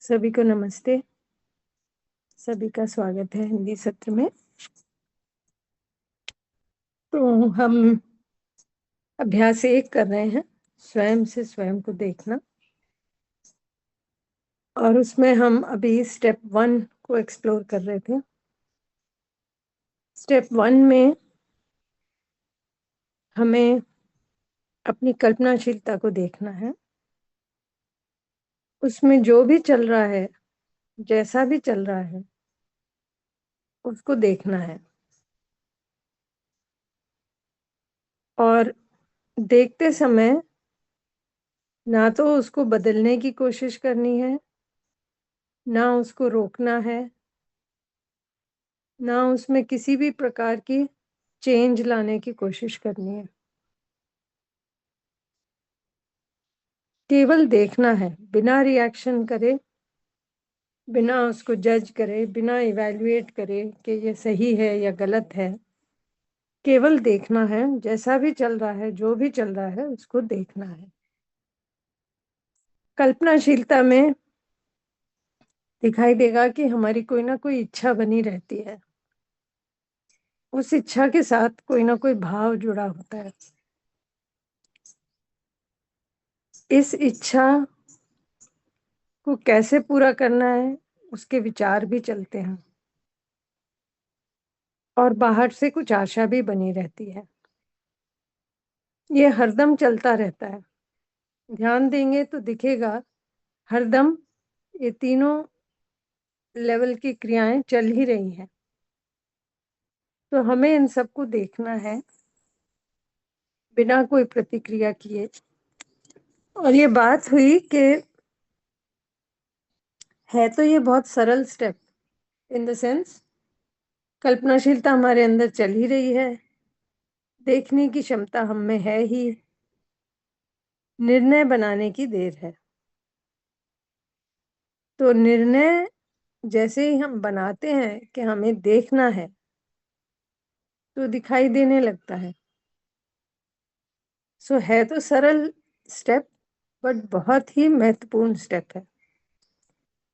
सभी को नमस्ते। सभी का स्वागत है हिंदी सत्र में। तो हम अभ्यास 1 कर रहे हैं, स्वयं से स्वयं को देखना। और उसमें हम अभी स्टेप 1 को एक्सप्लोर कर रहे थे। स्टेप 1 में हमें अपनी कल्पनाशीलता को देखना है। उसमें जो भी चल रहा है, जैसा भी चल रहा है, उसको देखना है। और देखते समय ना तो उसको बदलने की कोशिश करनी है, ना उसको रोकना है, ना उसमें किसी भी प्रकार की चेंज लाने की कोशिश करनी है। केवल देखना है, बिना रिएक्शन करे, बिना उसको जज करे, बिना इवैल्यूएट करे कि ये सही है या गलत है। केवल देखना है, जैसा भी चल रहा है, जो भी चल रहा है, उसको देखना है। कल्पनाशीलता में दिखाई देगा कि हमारी कोई ना कोई इच्छा बनी रहती है। उस इच्छा के साथ कोई ना कोई भाव जुड़ा होता है। इस इच्छा को कैसे पूरा करना है, उसके विचार भी चलते हैं। और बाहर से कुछ आशा भी बनी रहती है। ये हरदम चलता रहता है। ध्यान देंगे तो दिखेगा हरदम ये तीनों लेवल की क्रियाएं चल ही रही हैं। तो हमें इन सबको देखना है बिना कोई प्रतिक्रिया किए। और ये बात हुई कि है तो ये बहुत सरल स्टेप, इन द सेंस कल्पनाशीलता हमारे अंदर चल ही रही है, देखने की क्षमता हम में है ही, निर्णय बनाने की देर है। तो निर्णय जैसे ही हम बनाते हैं कि हमें देखना है, तो दिखाई देने लगता है। सो है तो सरल स्टेप, बट बहुत ही महत्वपूर्ण स्टेप है।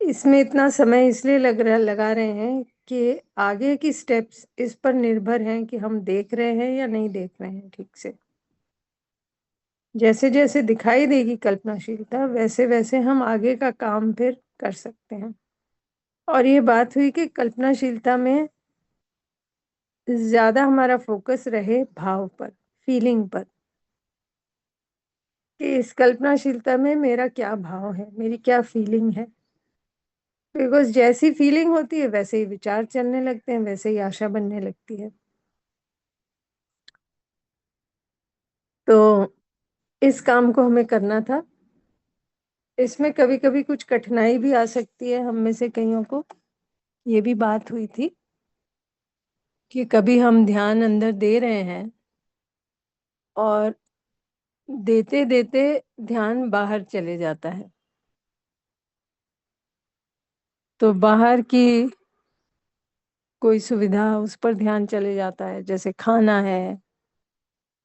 इसमें इतना समय इसलिए लगा रहे हैं कि आगे की स्टेप्स इस पर निर्भर हैं कि हम देख रहे हैं या नहीं देख रहे हैं ठीक से। जैसे जैसे दिखाई देगी कल्पनाशीलता, वैसे वैसे हम आगे का काम फिर कर सकते हैं। और ये बात हुई कि कल्पनाशीलता में ज्यादा हमारा फोकस रहे भाव पर, फीलिंग पर, कि इस कल्पनाशीलता में मेरा क्या भाव है, मेरी क्या फीलिंग है। बिकॉज जैसी फीलिंग होती है वैसे ही विचार चलने लगते हैं, वैसे ही आशा बनने लगती है। तो इस काम को हमें करना था। इसमें कभी कभी कुछ कठिनाई भी आ सकती है हम में से कईयों को। ये भी बात हुई थी कि कभी हम ध्यान अंदर दे रहे हैं और देते देते ध्यान बाहर चले जाता है। तो बाहर की कोई सुविधा, उस पर ध्यान चले जाता है, जैसे खाना है,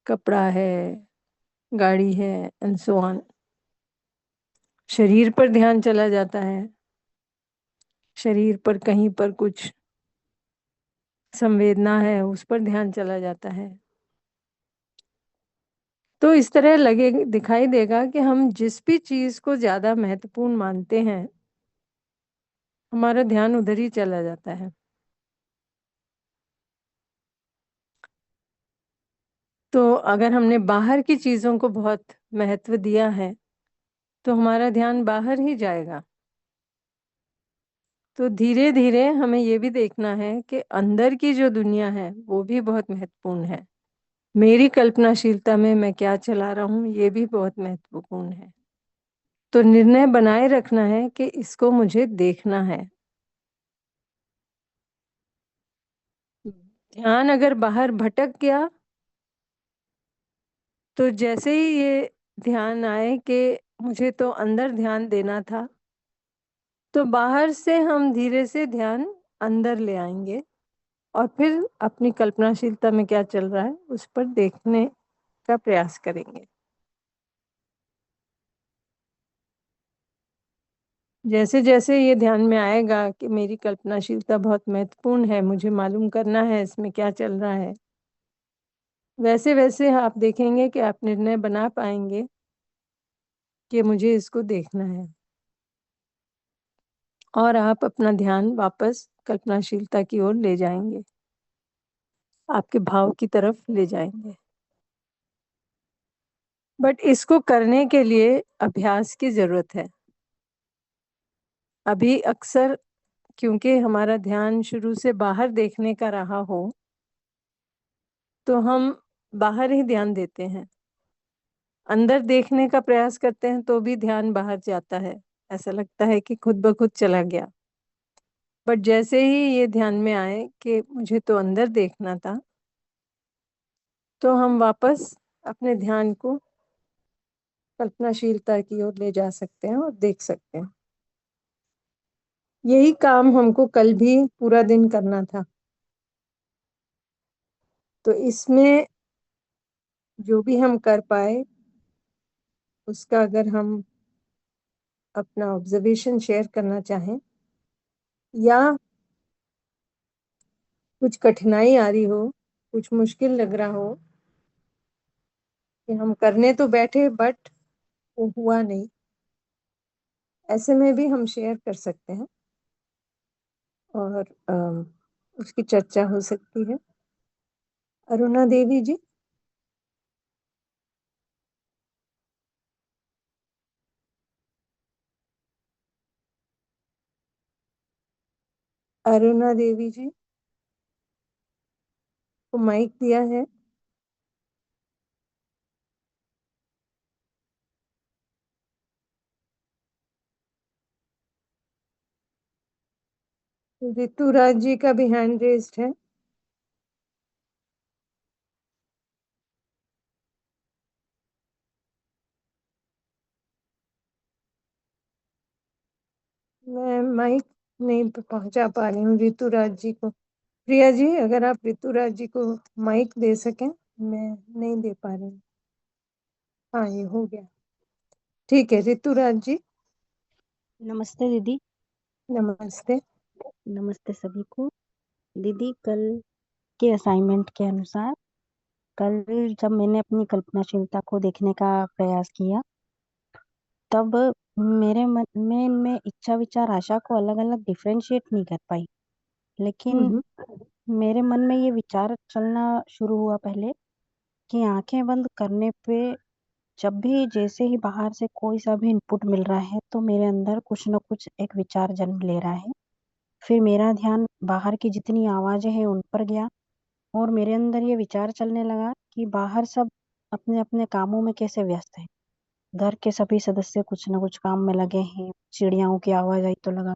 कपड़ा है, गाड़ी है, एंड सो ऑन। शरीर पर ध्यान चला जाता है, शरीर पर कहीं पर कुछ संवेदना है, उस पर ध्यान चला जाता है। तो इस तरह लगे दिखाई देगा कि हम जिस भी चीज को ज्यादा महत्वपूर्ण मानते हैं, हमारा ध्यान उधर ही चला जाता है। तो अगर हमने बाहर की चीजों को बहुत महत्व दिया है, तो हमारा ध्यान बाहर ही जाएगा। तो धीरे धीरे हमें ये भी देखना है कि अंदर की जो दुनिया है वो भी बहुत महत्वपूर्ण है। मेरी कल्पनाशीलता में मैं क्या चला रहा हूँ, ये भी बहुत महत्वपूर्ण है। तो निर्णय बनाए रखना है कि इसको मुझे देखना है। ध्यान अगर बाहर भटक गया, तो जैसे ही ये ध्यान आए कि मुझे तो अंदर ध्यान देना था, तो बाहर से हम धीरे से ध्यान अंदर ले आएंगे और फिर अपनी कल्पनाशीलता में क्या चल रहा है उस पर देखने का प्रयास करेंगे। जैसे जैसे ये ध्यान में आएगा कि मेरी कल्पनाशीलता बहुत महत्वपूर्ण है, मुझे मालूम करना है इसमें क्या चल रहा है, वैसे वैसे आप देखेंगे कि आप निर्णय बना पाएंगे कि मुझे इसको देखना है, और आप अपना ध्यान वापस कल्पनाशीलता की ओर ले जाएंगे, आपके भाव की तरफ ले जाएंगे। बट इसको करने के लिए अभ्यास की जरूरत है। अभी अक्सर क्योंकि हमारा ध्यान शुरू से बाहर देखने का रहा हो, तो हम बाहर ही ध्यान देते हैं। अंदर देखने का प्रयास करते हैं तो भी ध्यान बाहर जाता है, ऐसा लगता है कि खुद ब खुद चला गया। बट जैसे ही ये ध्यान में आए कि मुझे तो अंदर देखना था, तो हम वापस अपने ध्यान को कल्पनाशीलता की ओर ले जा सकते हैं और देख सकते हैं। यही काम हमको कल भी पूरा दिन करना था। तो इसमें जो भी हम कर पाए, उसका अगर हम अपना ऑब्जर्वेशन शेयर करना चाहें, या कुछ कठिनाई आ रही हो, कुछ मुश्किल लग रहा हो कि हम करने तो बैठे बट वो हुआ नहीं, ऐसे में भी हम शेयर कर सकते हैं और उसकी चर्चा हो सकती है। अरुणा देवी जी। अरुणा देवी जी को माइक दिया है। ऋतुराज जी का भी हैंड रेस्ड है। मैं माइक नहीं पहुंचा पा रही हूँ ऋतुराज जी को। प्रिया जी, अगर आप ऋतुराज जी को माइक दे सकें। मैं नहीं दे पा रही हूँ। हाँ, ये हो गया। ठीक है ऋतुराज जी। नमस्ते दीदी। नमस्ते। नमस्ते सभी को। दीदी, कल के असाइनमेंट के अनुसार कल जब मैंने अपनी कल्पनाशीलता को देखने का प्रयास किया, तब मेरे मन में इनमें इच्छा विचार आशा को अलग अलग डिफरेंशिएट नहीं कर पाई। लेकिन हम्म। मेरे मन में ये विचार चलना शुरू हुआ पहले कि आंखें बंद करने पे जब भी जैसे ही बाहर से कोई सा भी इनपुट मिल रहा है तो मेरे अंदर कुछ न कुछ एक विचार जन्म ले रहा है। फिर मेरा ध्यान बाहर की जितनी आवाजें हैं उन पर गया और मेरे अंदर ये विचार चलने लगा कि बाहर सब अपने अपने कामों में कैसे व्यस्त हैं। घर के सभी सदस्य कुछ न कुछ काम में लगे हैं। चिड़ियाओं की आवाज आई तो लगा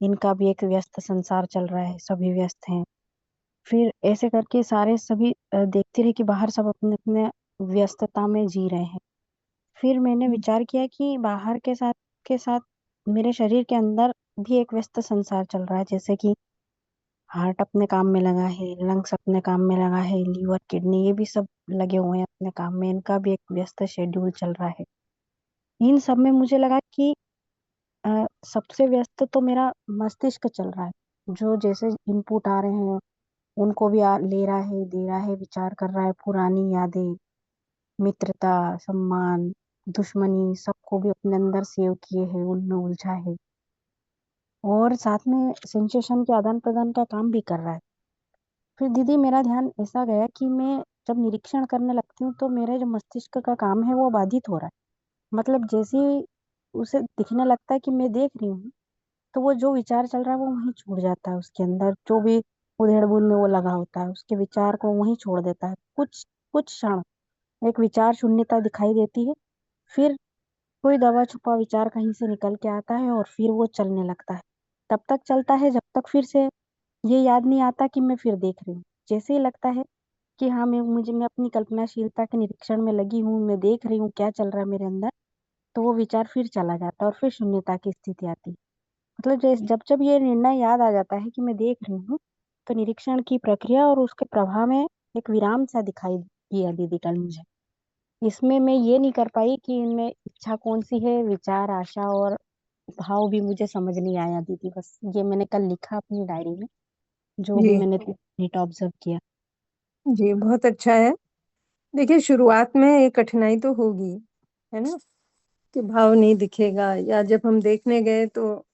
इनका भी एक व्यस्त संसार चल रहा है, सभी व्यस्त हैं। फिर ऐसे करके सारे सभी देखते रहे कि बाहर सब अपने अपने व्यस्तता में जी रहे हैं। फिर मैंने विचार किया कि बाहर के साथ मेरे शरीर के अंदर भी एक व्यस्त संसार चल रहा है, जैसे कि हार्ट अपने काम में लगा है, लंग्स अपने काम में लगा है, लीवर किडनी ये भी सब लगे हुए हैं अपने काम में, इनका भी एक व्यस्त शेड्यूल चल रहा है। इन सब में मुझे लगा कि सबसे व्यस्त तो मेरा मस्तिष्क चल रहा है, जो जैसे इनपुट आ रहे हैं उनको भी ले रहा है, दे रहा है, विचार कर रहा है, पुरानी यादें, मित्रता, सम्मान, दुश्मनी सबको भी अपने अंदर सेव किए है, उनमें उलझा है और साथ में सेंसेशन के आदान प्रदान का काम भी कर रहा है। फिर दीदी मेरा ध्यान ऐसा गया कि मैं जब निरीक्षण करने लगती हूँ तो मेरे जो मस्तिष्क का काम है वो बाधित हो रहा है। मतलब जैसे ही उसे दिखने लगता है कि मैं देख रही हूँ, तो वो जो विचार चल रहा है वो वहीं छूट जाता है, उसके अंदर जो भी उधेड़ बुन में वो लगा होता है उसके विचार को वहीं छोड़ देता है। कुछ कुछ क्षण एक विचार शून्यता दिखाई देती है, फिर कोई दबा छुपा विचार कहीं से निकल के आता है और फिर वो चलने लगता है। तब तक चलता है जब तक फिर से ये याद नहीं आता कि मैं फिर देख रही हूँ। जैसे ही लगता है कि हाँ मैं अपनी कल्पनाशीलता के निरीक्षण में लगी हूँ, मैं देख रही हूँ क्या चल रहा है मेरे अंदर, तो वो विचार फिर चला जाता है और फिर शून्यता की स्थिति आती है। मतलब जब जब ये निर्णय याद आ जाता है कि मैं देख रही हूँ, तो निरीक्षण की प्रक्रिया और उसके प्रभाव में एक विराम सा दिखाई दिया दीदी कल मुझे। इसमें मैं ये नहीं कर पाई कि इनमें इच्छा कौन सी है, विचार, आशा और भाव भी मुझे समझ नहीं आया दीदी। बस ये मैंने कल लिखा अपनी डायरी में, जो भी जी मैंने नीट ऑब्जर्व किया। जी, बहुत अच्छा है। देखिए, शुरुआत में ये कठिनाई तो होगी, है ना, कि भाव नहीं दिखेगा, या जब हम देखने गए तो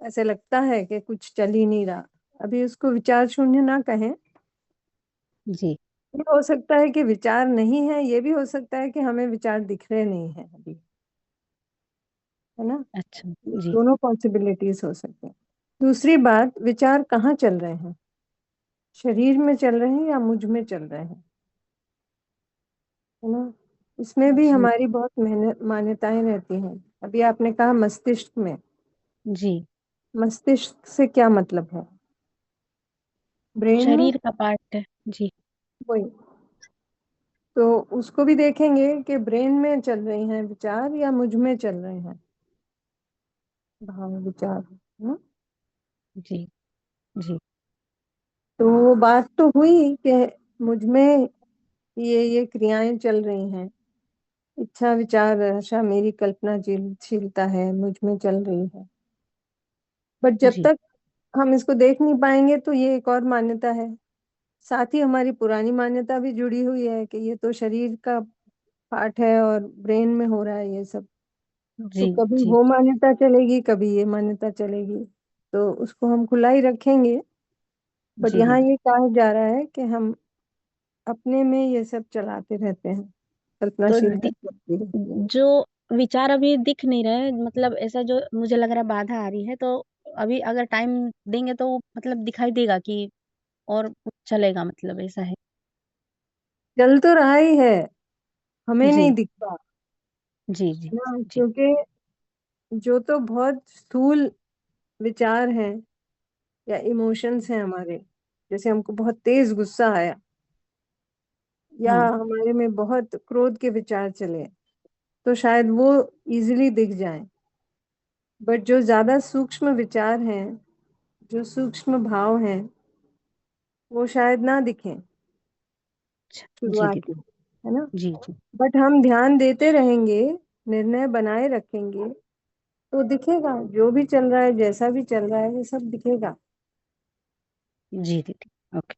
ऐसे लगता है कि कुछ चल ही नहीं रहा। अभी उसको विचार शून्य ना कहें। जी। ये हो सकता है कि विचार नहीं है, ये भी हो सकता है कि हमें विचार दिख रहे नहीं है अभी, है ना। अच्छा। ये जी। दोनों पॉसिबिलिटीज हो सकते हैं। दूसरी बात, विचार कहाँ चल रहे हैं? शरीर में चल रहे हैं या मुझ में चल रहे हैं, है ना। इसमें भी जी। हमारी बहुत मेहनत मान्यताएं रहती हैं। अभी आपने कहा मस्तिष्क में। जी। मस्तिष्क से क्या मतलब है? ब्रेन में। शरीर का पार्ट है। जी। वही। तो उसको भी देखेंगे कि ब्रेन में चल रहे हैं विचार या मुझ में चल रहे हैं भाव विचार, है ना। जी। जी। तो वो बात तो हुई कि मुझ में ये क्रियाएं चल रही हैं। इच्छा विचार आशा मेरी कल्पनाशीलता है, मुझ में चल रही है। बट जब जी। तक हम इसको देख नहीं पाएंगे तो ये एक और मान्यता है। साथ ही हमारी पुरानी मान्यता भी जुड़ी हुई है कि ये तो शरीर का पार्ट है और ब्रेन में हो रहा है ये सब। तो जी। कभी जी। वो मान्यता चलेगी, कभी ये मान्यता चलेगी। तो उसको हम खुला ही रखेंगे। बट जी यहाँ दीदी। ये कहा जा रहा है कि हम अपने में ये सब चलाते रहते हैं, तो कल्पनाशीलता चलती रहती है। जो विचार अभी दिख नहीं रहे, मतलब ऐसा जो मुझे लग रहा है बाधा आ रही है, तो अभी अगर टाइम देंगे तो मतलब दिखाई देगा कि और कुछ चलेगा, मतलब ऐसा है। चल तो रहा ही है, हमें नहीं जी। दिखता, जी। जी। है ना। जी। क्योंकि जो तो बहुत स्थूल विचार हैं या इमोशंस हैं हमारे, जैसे हमको बहुत तेज गुस्सा आया, या हाँ। हमारे में बहुत क्रोध के विचार चले, तो शायद वो इजीली दिख जाए। बट जो ज्यादा सूक्ष्म विचार हैं, जो सूक्ष्म भाव हैं, वो शायद ना दिखें अच्छा। जी शुरुआत दीदी। में, है ना। जी। जी। बट हम ध्यान देते रहेंगे, निर्णय बनाए रखेंगे, तो दिखेगा। जो भी चल रहा है, जैसा भी चल रहा है, वो सब दिखेगा। जी दीदी। ओके।